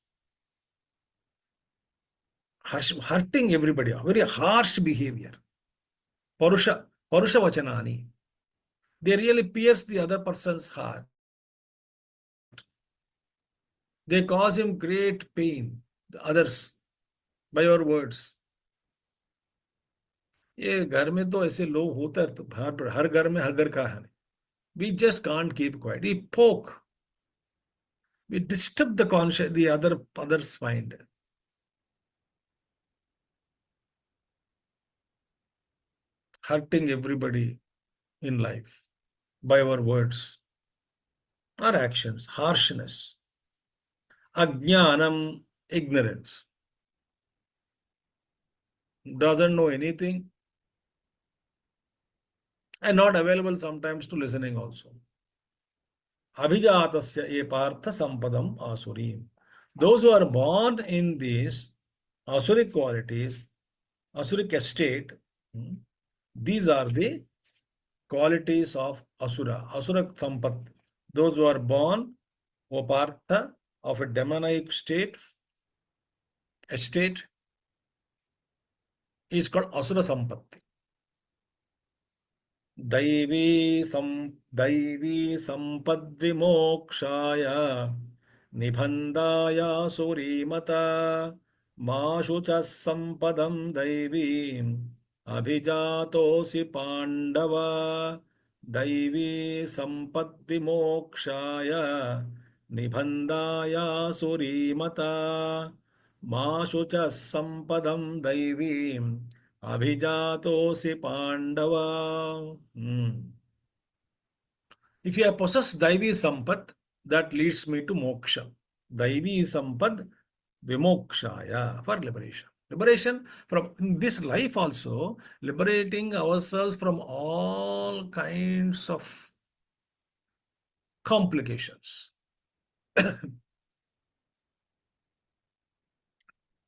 Hurting everybody, very harsh behavior. Parusha vachanani. They really pierce the other person's heart. They cause him great pain, the others, by your words. ये घर में तो ऐसे लोग होता है, तो हर घर में हर घर का है. We just can't keep quiet. We poke. We disturb the conscious, the other's mind. Hurting everybody in life by our words or actions, harshness. Ajnanam, ignorance. Doesn't know anything and not available sometimes to listening also. Abhijatasya e partha sampadam asurim. Those who are born in these asuric qualities, asuric estate, these are the qualities of asura, asura sampat. Those who are born, O partha, of a demonic estate is called asura sampatti. दैवी संपद्विमोक्षाय निबन्धाय सुरीमता माशु च संपदं दैवीम् अभिजातोऽसि पाण्डव. दैवी संपद्विमोक्षाय निबन्धाय सुरीमता माशु च संपदं दैवीम् Abhijatosi Pandava. If you possess Daivi Sampat, that leads me to moksha. Daivi Sampad Vimokshaya, for liberation. Liberation from this life also, liberating ourselves from all kinds of complications.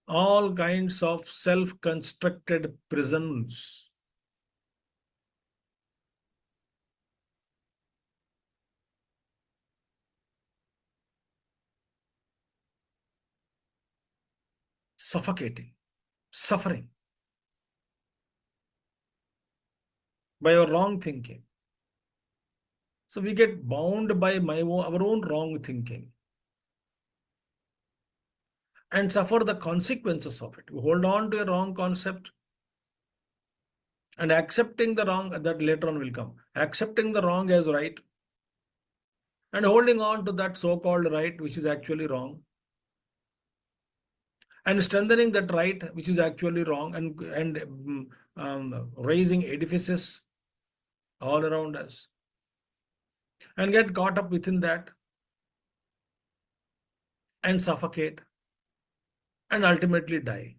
All kinds of self-constructed prisons. Suffocating, suffering by our wrong thinking. So we get bound by our own wrong thinking and suffer the consequences of it. You hold on to a wrong concept and accepting the wrong, that later on will come, accepting the wrong as right and holding on to that so-called right which is actually wrong, and strengthening that right which is actually wrong, and raising edifices all around us and get caught up within that and suffocate and ultimately die.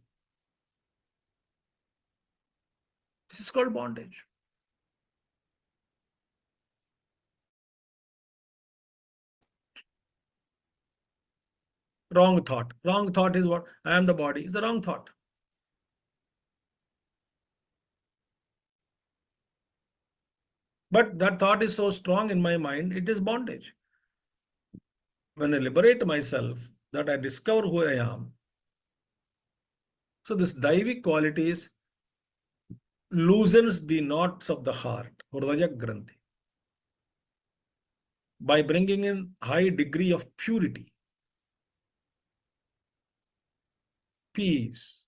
This is called bondage. Wrong thought. Wrong thought is what? I am the body. It's a wrong thought. But that thought is so strong in my mind, it is bondage. When I liberate myself, that I discover who I am. So this daivic qualities loosens the knots of the heart, Hridaya Granthi, by bringing in high degree of purity, peace,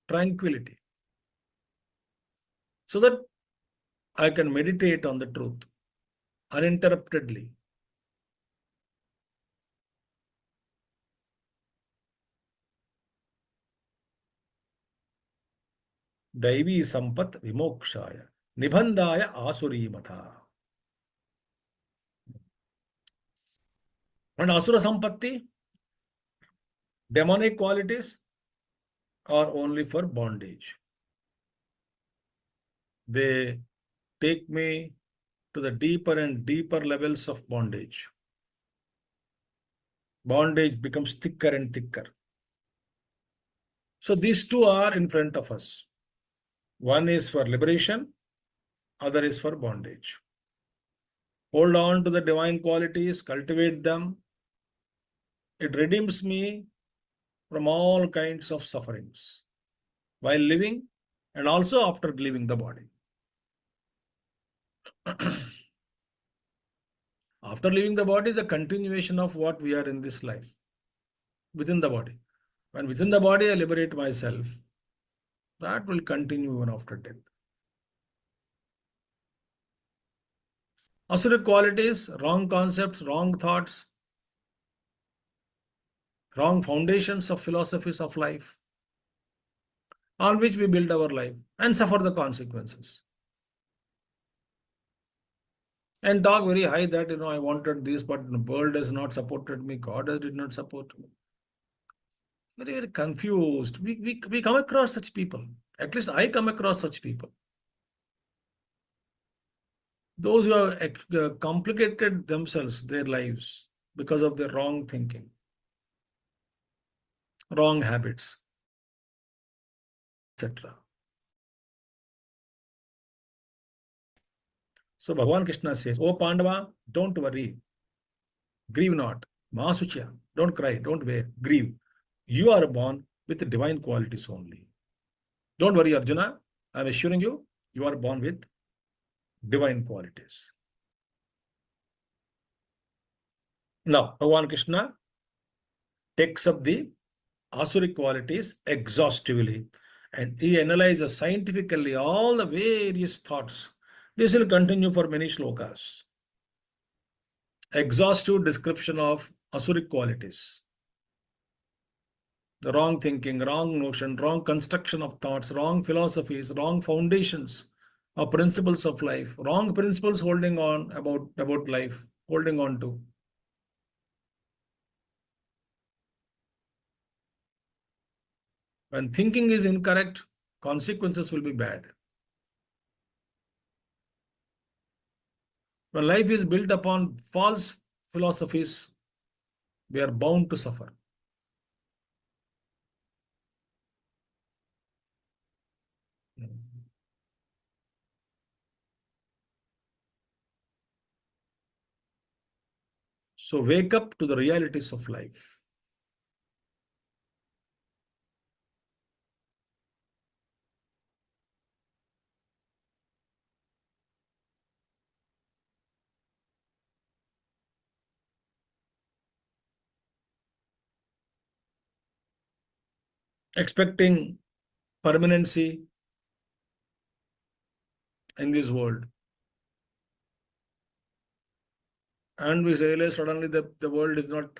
tranquility, so that I can meditate on the truth uninterruptedly. Daivi sampat vimokshaya, nibandhaya asuri matha. And asura sampatti, demonic qualities are only for bondage. They take me to the deeper and deeper levels of bondage. Bondage becomes thicker and thicker. So these two are in front of us. One is for liberation, other is for bondage. Hold on to the divine qualities, cultivate them. It redeems me from all kinds of sufferings while living and also after leaving the body. After leaving the body is a continuation of what we are in this life within the body. When within the body I liberate myself, that will continue even after death. Asuric qualities, wrong concepts, wrong thoughts, wrong foundations of philosophies of life on which we build our life and suffer the consequences. And talk very high that, I wanted this, but the world has not supported me, God has did not support me. Very, very confused. We come across such people. At least I come across such people. Those who have complicated themselves, their lives, because of their wrong thinking, wrong habits, etc. So Bhagavan Krishna says, "O Pandava, don't worry, grieve not. Masuchya, don't cry, don't wear, grieve. You are born with divine qualities only. Don't worry, Arjuna. I'm assuring you, you are born with divine qualities." Now, Bhagavan Krishna takes up the Asuric qualities exhaustively and he analyzes scientifically all the various thoughts. This will continue for many shlokas. Exhaustive description of Asuric qualities. The wrong thinking, wrong notion, wrong construction of thoughts, wrong philosophies, wrong foundations of principles of life, wrong principles holding on about life, holding on to. When thinking is incorrect, consequences will be bad. When life is built upon false philosophies, we are bound to suffer. So wake up to the realities of life. Expecting permanency in this world. And we realize suddenly that the world is not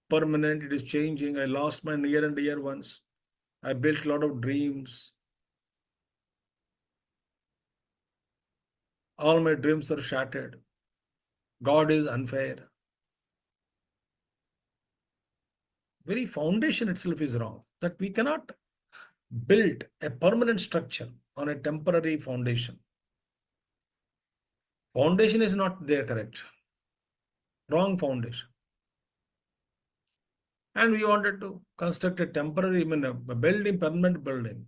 permanent, it is changing. I lost my near and dear ones. I built a lot of dreams. All my dreams are shattered. God is unfair. Very foundation itself is wrong. That we cannot build a permanent structure on a temporary foundation. Foundation is not there, correct. Wrong foundation. And we wanted to construct a temporary, I mean, a building, permanent building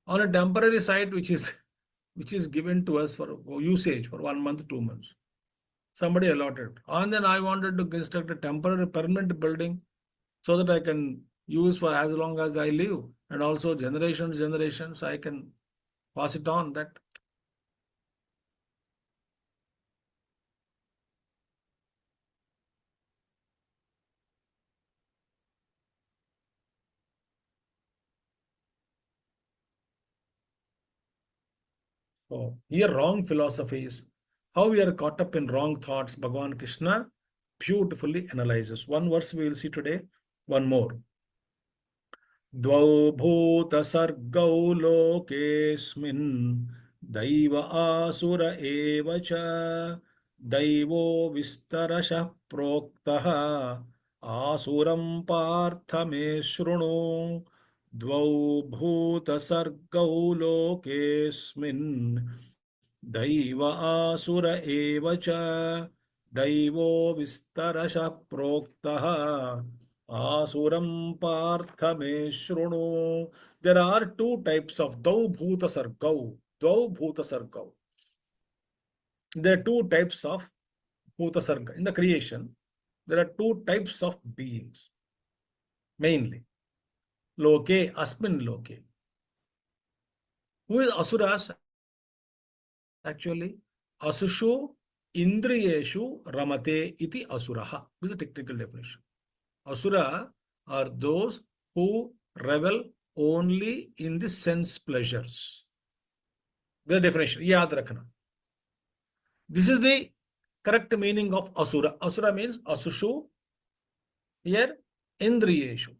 on a temporary site which is given to us for usage for 1 month, 2 months. Somebody allotted. And then I wanted to construct a temporary permanent building so that I can use for as long as I live, and also generations I can pass it on. That so here wrong philosophies, how we are caught up in wrong thoughts. Bhagavan Krishna beautifully analyzes. One verse we will see today. One more. द्वौ भूतसर्गौ लोकेऽस्मिन् दैव आसुर एव च दैवो विस्तरशः प्रोक्तः आसुरं पार्थ मे शृणु द्वौ भूतसर्गौ लोकेऽस्मिन् दैव आसुर एव च दैवो विस्तरशः प्रोक्तः Asuram partha me shrunu. There are two types of dau bhuta sargau. Dau bhuta sargau. There are two types of bhuta sarga. In the creation, there are two types of beings. Mainly. Loke, asmin loke. Who is asuras? Actually, asushu indriyeshu ramate iti asuraha. This is a technical definition. Asura are those who revel only in the sense pleasures. The definition, yaad rakhna. This is the correct meaning of asura. Asura means asushu, here indriyeshu.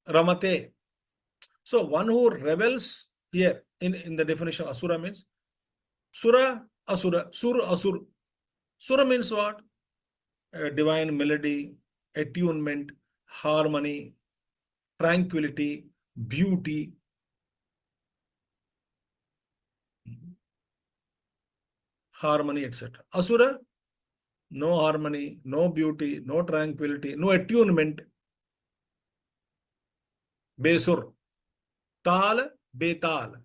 Ramate. So one who revels here in the definition asura means sura, asura, sur, asur. Sura means what? Divine melody, attunement, harmony, tranquility, beauty. Harmony, etc. Asura, no harmony, no beauty, no tranquility, no attunement. Besur, tal, betal.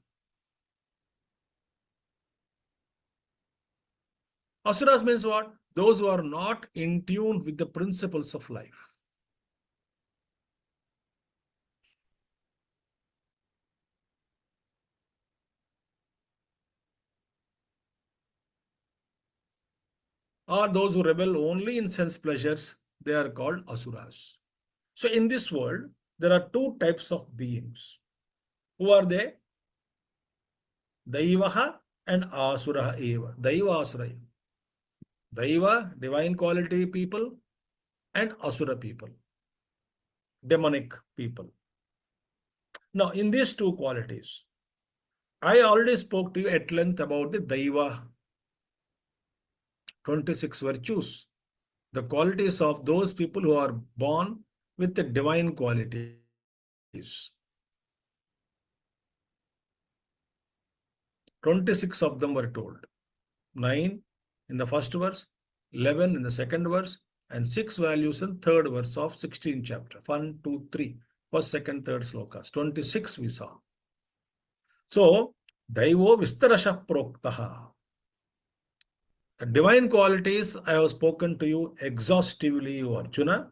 Asuras means what? Those who are not in tune with the principles of life. Or those who rebel only in sense pleasures, they are called asuras. So in this world, there are two types of beings. Who are they? Daivaha and Asuraha eva. Daiva Asura. Daiva, divine quality people, and Asura people, demonic people. Now, in these two qualities, I already spoke to you at length about the Daiva 26 virtues, the qualities of those people who are born with the divine qualities. 26 of them were told. 9 in the first verse, 11 in the second verse, and 6 values in third verse of 16th chapter. 1, 2, 3. First, second, third slokas. 26 we saw. So, Daivo Vistarasha Proktaha. The divine qualities I have spoken to you exhaustively, Arjuna.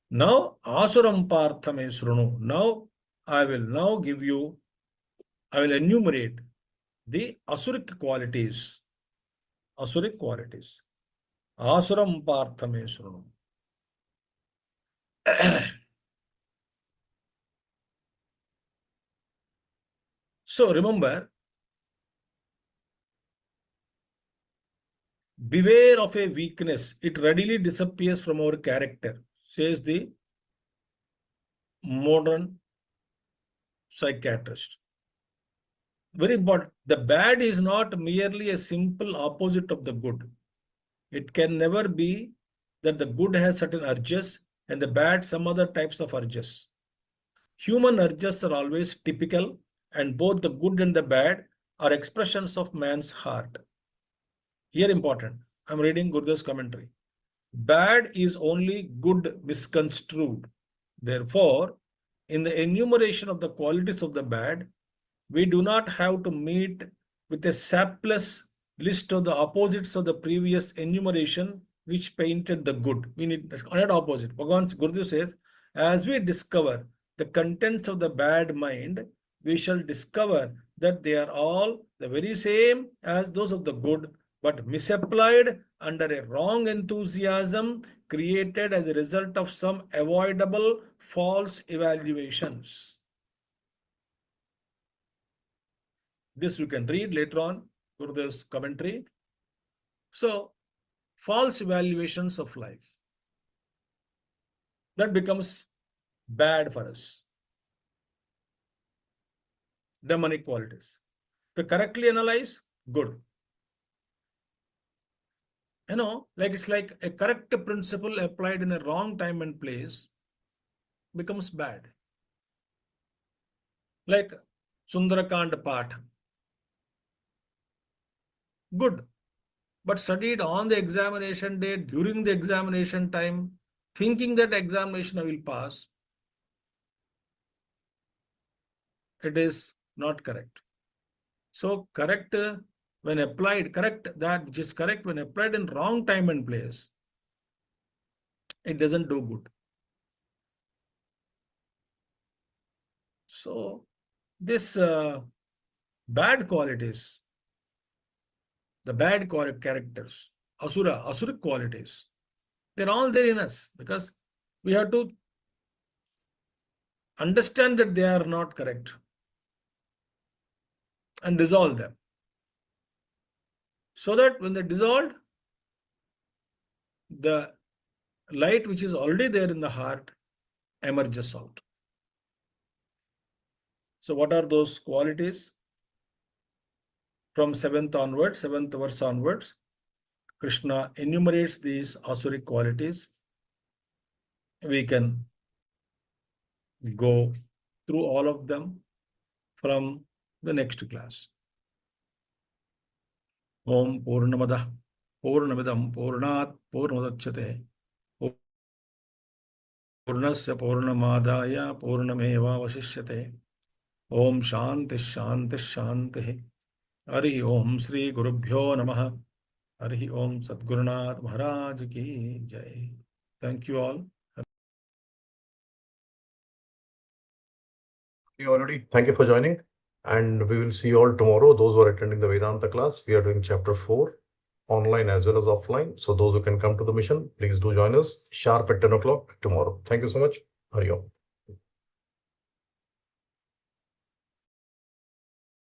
Now, Asuram Parthame Srunu. Now, I will enumerate the Asuric qualities. Asuric qualities. Asuram Parthame Srunu. So remember, beware of a weakness, it readily disappears from our character, says the modern psychiatrist. Very important. The bad is not merely a simple opposite of the good. It can never be that the good has certain urges and the bad some other types of urges. Human urges are always typical, and both the good and the bad are expressions of man's heart. Here important, I'm reading Gurudev's commentary. Bad is only good misconstrued. Therefore, in the enumeration of the qualities of the bad, we do not have to meet with a sapless list of the opposites of the previous enumeration which painted the good. We need another opposite. Bhagavan Gurudev says, as we discover the contents of the bad mind, we shall discover that they are all the very same as those of the good, but misapplied under a wrong enthusiasm created as a result of some avoidable false evaluations. This you can read later on, Gurudev's commentary. So, false evaluations of life. That becomes bad for us. Demonic qualities. To correctly analyze, good. Like it's like a correct principle applied in a wrong time and place becomes bad. Like Sundarakand Path. Good. But studied on the examination day, during the examination time, thinking that examination I will pass, it is not correct. So correct when applied, correct that which is correct when applied in wrong time and place, it doesn't do good. So this bad qualities, the bad characters, asuric qualities, they're all there in us because we have to understand that they are not correct and dissolve them. So that when they're dissolved, the light which is already there in the heart emerges out. So what are those qualities? From 7th verse onwards, Krishna enumerates these asuric qualities. We can go through all of them from the next class. Om Purnamadah Purnamidam Purnat Purnadachyate Purnasya Purnamadaya Purnameva Vasishyate. Om Shanti Shanti Shanti. Hari Om Shri Gurubhyo Namaha. Hari Om Sadgurunath Maharaj Ki Jai. Thank you all. Thank you for joining. And we will see you all tomorrow. Those who are attending the Vedanta class, we are doing chapter 4 online as well as offline. So those who can come to the mission, please do join us sharp at 10 o'clock tomorrow. Thank you so much. Hari Om.